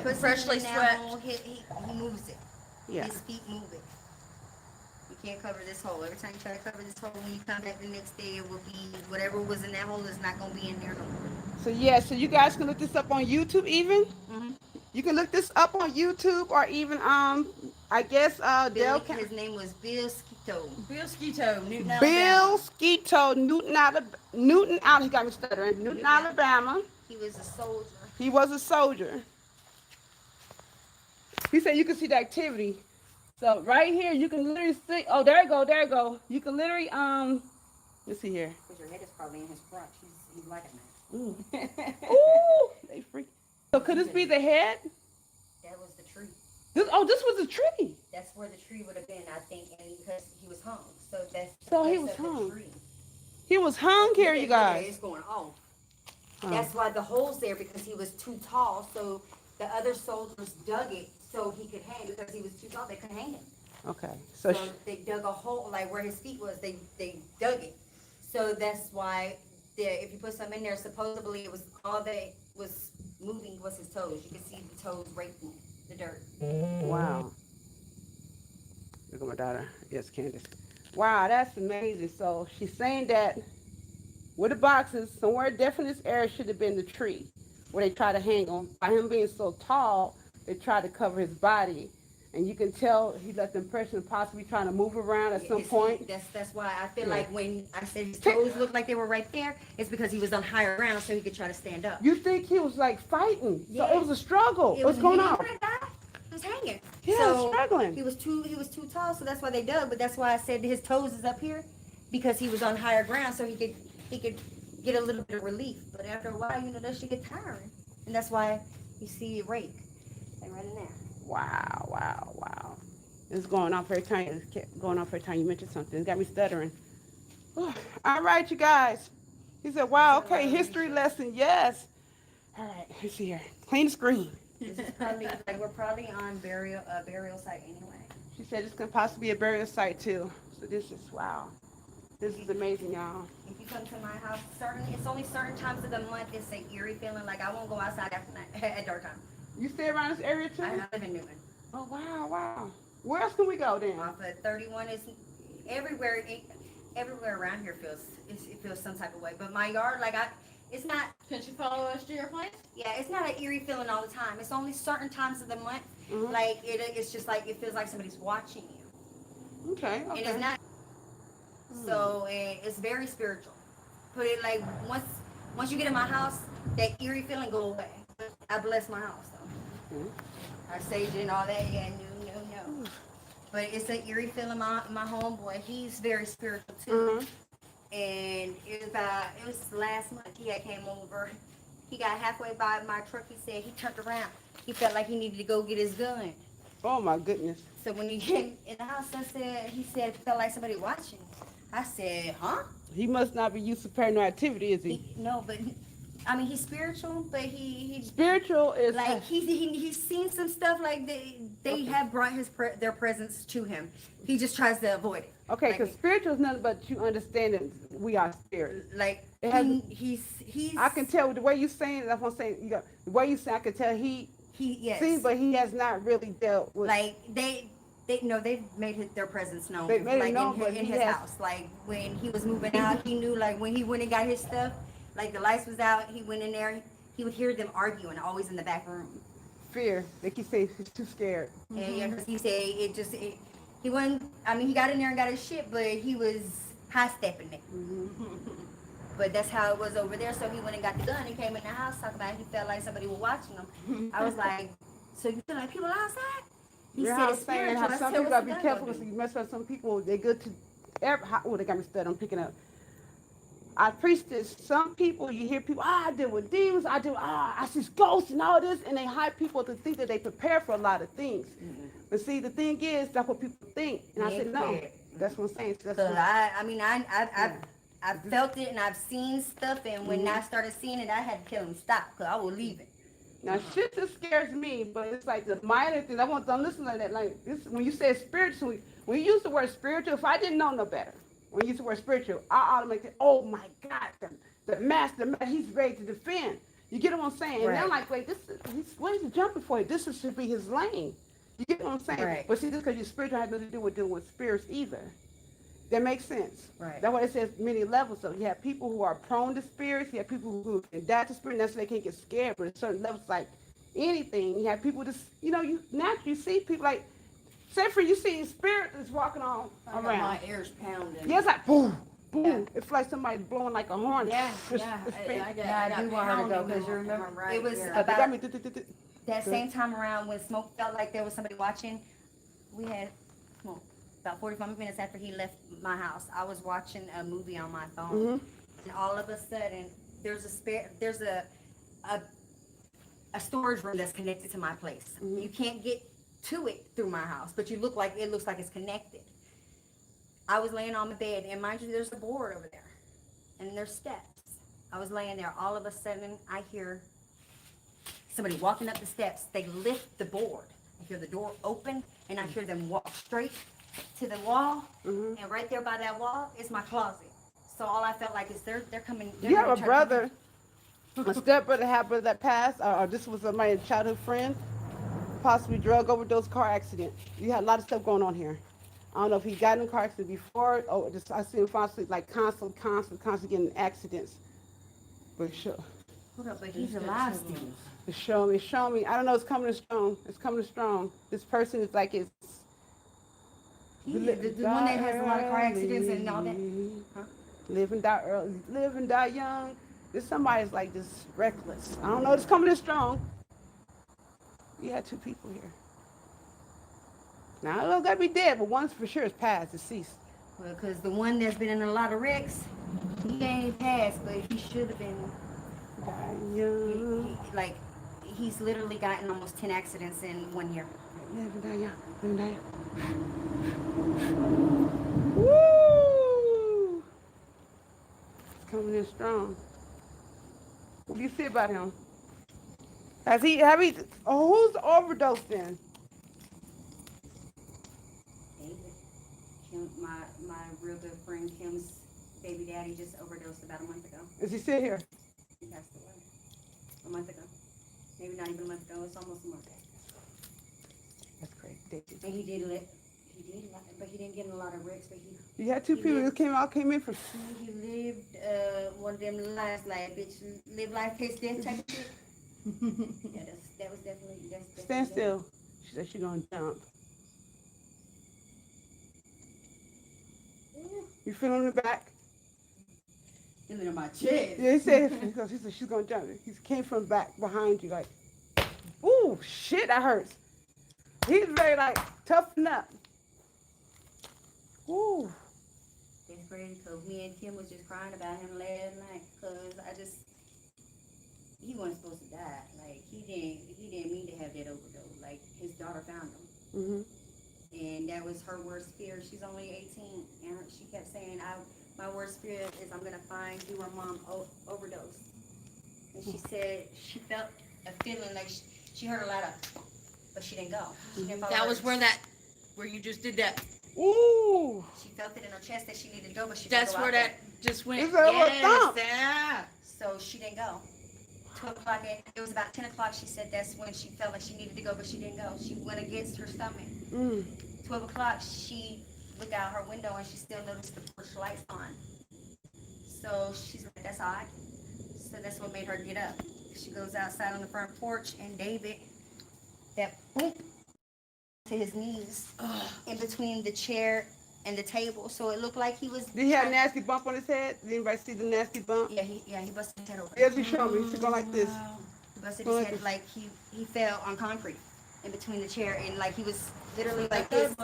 puts freshly him in swept. that hole, he moves it. Yeah. His feet move it. You can't cover this hole. Every time you try to cover this hole, when you come back the next day, it will be whatever was in that hole is not gonna be in there no more. So yeah, so you guys can look this up on YouTube even. Mm-hmm. You can look this up on YouTube or even I guess Billy, his name was Bill Skeeto. Bill Skeeto, Newton, Bill Alabama. Skeeto, Newton, He got me stuttering. Newton, Alabama. He was a soldier. He was a soldier. He said you can see the activity. So right here, you can literally see. Oh, there you go, there you go. You can literally let's see here. Because your head is probably in his front. He's like that. Ooh, ooh, they freak. So could this be the head? That was the tree. This was a tree. That's where the tree would have been, I think, and because he was hung. So that's So he that's was of the hung. tree. He was hung here, you Look at guys. it's going on. Huh. That's why the hole's there, because he was too tall. So the other soldiers dug it so he could hang, because he was too tall. They couldn't hang him. Okay, So they dug a hole, like where his feet was. They dug it. So that's why if you put some in there, supposedly it was all that was moving was his toes. You can see the toes raking the dirt. Wow. Look at my daughter. Yes, Candace. Wow, that's amazing. So she's saying that with the boxes, somewhere definitely in this area should have been the tree where they tried to hang him. By him being so tall, they tried to cover his body. And you can tell he left the impression of possibly trying to move around at some point. That's why I feel like when I said his toes looked like they were right there, it's because he was on higher ground so he could try to stand up. You think he was like fighting? Yeah. So it was a struggle. What's going on? He was hanging. Yeah, So struggling. He was too tall, so that's why they dug. But that's why I said his toes is up here, because he was on higher ground, so he could get a little bit of relief. But after a while, that shit get tiring, and that's why you see it rake, like right in there. Wow, wow, wow. It's going on for every time. It's kept going on for every time you mention something. It's got me stuttering. All right, you guys. He said, wow, okay, history lesson, yes. All right, let's see here. Clean the screen. This is probably like we're probably on burial site anyway. She said this could possibly be a burial site too. So this is, wow. This is amazing, y'all. If you come to my house, it's only certain times of the month it's an eerie feeling. Like I won't go outside after night at dark time. You stay around this area too? I live in Newton. Oh, wow, wow. Where else can we go then? Off of 31 is everywhere. Everywhere around here it feels some type of way. But my yard, it's not. Can you follow us to your place? Yeah, it's not an eerie feeling all the time. It's only certain times of the month. Mhm. Like it's just like it feels like somebody's watching you. Okay, And okay. it's not. So it's very spiritual. Put it like once you get in my house, that eerie feeling go away. I bless my house though. Mhm. I sage and all that. Yeah, no. But it's an eerie feeling. My homeboy, he's very spiritual too. Mhm. And it was last month he had came over. He got halfway by my truck. He said he turned around. He felt like he needed to go get his gun. Oh, my goodness. So when he came in the house, he said it felt like somebody watching. I said, huh? He must not be used to paranormal activity, is he? No, but I mean he's spiritual, but he Spiritual is like he's seen some stuff like they have brought their presence to him. He just tries to avoid it. okay, Like, because spiritual is nothing but you understanding we are spirit. like It has- he's I can tell the way you saying it. That's what I'm saying. The way you say, I can tell he yes. sees, but he has not really dealt with. Like they've made their presence known. They made it like known, but in he his has- house. Like when he was moving out, he knew like when he went and got his stuff, like the lights was out, he went in there, he would hear them arguing, always in the back room. fear. They keep saying he's too scared. And yeah, because he said he wasn't. I mean, he got in there and got his shit, but he was high stepping it. But that's how it was over there. So he went and got the gun and came in the house talking about he felt like somebody was watching him. I was like, so you feel like people outside? He You're said how it's saying spiritual. how I some said, people "What's gotta the be gun careful gonna because do?" you mess up some people. They're good to oh, they got me stuck. I'm picking up. I preach this. Some people, you hear people, I deal with demons. I see ghosts and all this, and they hide people to think that they prepare for a lot of things. But see, the thing is, that's what people think. And I They said, no, prepared. that's what I'm saying. So that's So what- I felt it and I've seen stuff, and when I started seeing it, I had to tell him stop because I was leaving. Now, shit just scares me, but it's like the minor things. I want them to listen to that. Like this, when you say spiritual, when you use the word spiritual, if I didn't know no better, when you use the word spiritual, I automatically, oh my God, the master, he's ready to defend. You get what I'm saying? And I'm Right. like, wait, where's he jumping for? This should be his lane. You get what I'm saying? Right. But see, this because your spiritual has nothing to do with dealing with spirits either. That makes sense. Right. That's why it says many levels. So you have people who are prone to spirits. You have people who can adapt to spirit. That's why they can't get scared. But at certain levels, like anything, you have people just, you naturally see people like, say for you see a spirit that's walking on I got around. my ears pounding. Yeah, it's like boom, boom. Yeah. It's like somebody blowing like a horn. Yeah, It's- yeah. it's I fake. got, Yeah, I got do want her to go, pounding 'cause you on remember, my right it was ear. They got about- me. That same time around when Smoke felt like there was somebody watching, we had Smoke. About 45 minutes after he left my house, I was watching a movie on my phone, Mm-hmm. and all of a sudden, there's a storage room that's connected to my place. Mhm. You can't get to it through my house, but it looks like it's connected. I was laying on the bed, and mind you, there's a board over there, and there's steps. I was laying there. All of a sudden, I hear somebody walking up the steps. They lift the board. I hear the door open, and I hear them walk straight to the wall, Mhm. and right there by that wall is my closet. So all I felt like is they're coming. You have gonna a try to- brother, a stepbrother, half brother that passed, or this was my childhood friend, possibly drug overdose, car accident. You had a lot of stuff going on here. I don't know if he got in a car accident before, or just I see him constantly, like constantly getting in accidents. But sure, Hold up, but he's alive still. it's showing me. I don't know. It's coming strong. It's coming strong. This person is like it's. The one that has a lot of car accidents and all that. Huh? Live and die early, live and die young. This somebody's like just reckless. I don't know. It's coming in strong. You had two people here. Now I don't know if they'll be dead, but one's for sure is passed, deceased. Well, because the one that's been in a lot of wrecks, he ain't passed, but he should have been. Die He, young, like, he's literally gotten almost 10 accidents in 1 year. live and die young, live and die young. Woo! It's coming in strong. What do you see about him? Have he, who's overdosed then? David, Kim, my real good friend Kim's baby daddy just overdosed about a month ago. Is he still here? He passed away a month ago. Maybe not even a month ago. It's almost a month. That's crazy. David. And he did, but he didn't get in a lot of wrecks. But You had two He people lived- that came in from. he lived one of them lives like bitch live life taste death type of shit. Yeah, that was definitely Stand still. She said she's gonna jump. You feeling the back? Feeling in my chest. Yeah, he said she's gonna jump. He came from back behind you, like, ooh, shit, that hurts. He's very like toughen up. Ooh, That's crazy because me and Kim was just crying about him last night because he wasn't supposed to die. Like he didn't mean to have that overdose. Like his daughter found him, mhm. and that was her worst fear. She's only 18, and she kept saying, "My worst fear is I'm gonna find you or mom overdose." And she said she felt a feeling like she heard a lot of, but she didn't go. She didn't follow That was hers. where you just did that. Ooh, She felt it in her chest that she needed to go, but she didn't That's go where out that just went. It's like a thump. Yeah. So she didn't go. 12 o'clock, it was about 10 o'clock, she said that's when she felt like she needed to go, but she didn't go. She went against her stomach. mm. 12 o'clock, she looked out her window and she still noticed the porch lights on. So she's like, that's odd. So that's what made her get up. She goes outside on the front porch and David, that boom, to his knees in between the chair and the table. So it looked like he was. Did he have a nasty bump on his head? Did anybody see the nasty bump? Yeah, he busted his head open. Yes, he showed me. He should go like this. He busted his head like he fell on concrete in between the chair and like he was literally like this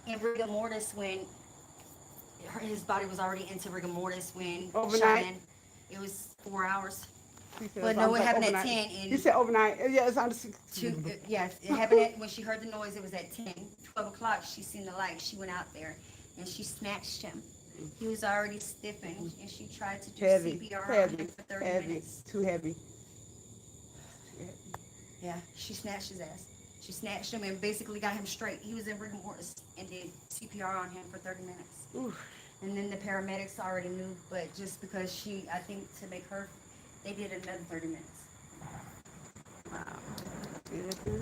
in rigor mortis when his body was already into rigor mortis when Overnight? Shannon, it was 4 hours. He said, But no, like it happened overnight. at 10 He and said overnight. Yeah, it's on the. yeah, it happened when she heard the noise. It was at 10, 12 o'clock. She seen the light. She went out there and she snatched him. He was already stiffened and she tried to do Heavy, CPR on heavy, him for 30 heavy, minutes. too heavy. Yeah, she snatched his ass. She snatched him and basically got him straight. He was in rigor mortis and did CPR on him for 30 minutes. Oof. And then the paramedics already knew, but just because I think to make her, they did another 30 minutes. Mhm.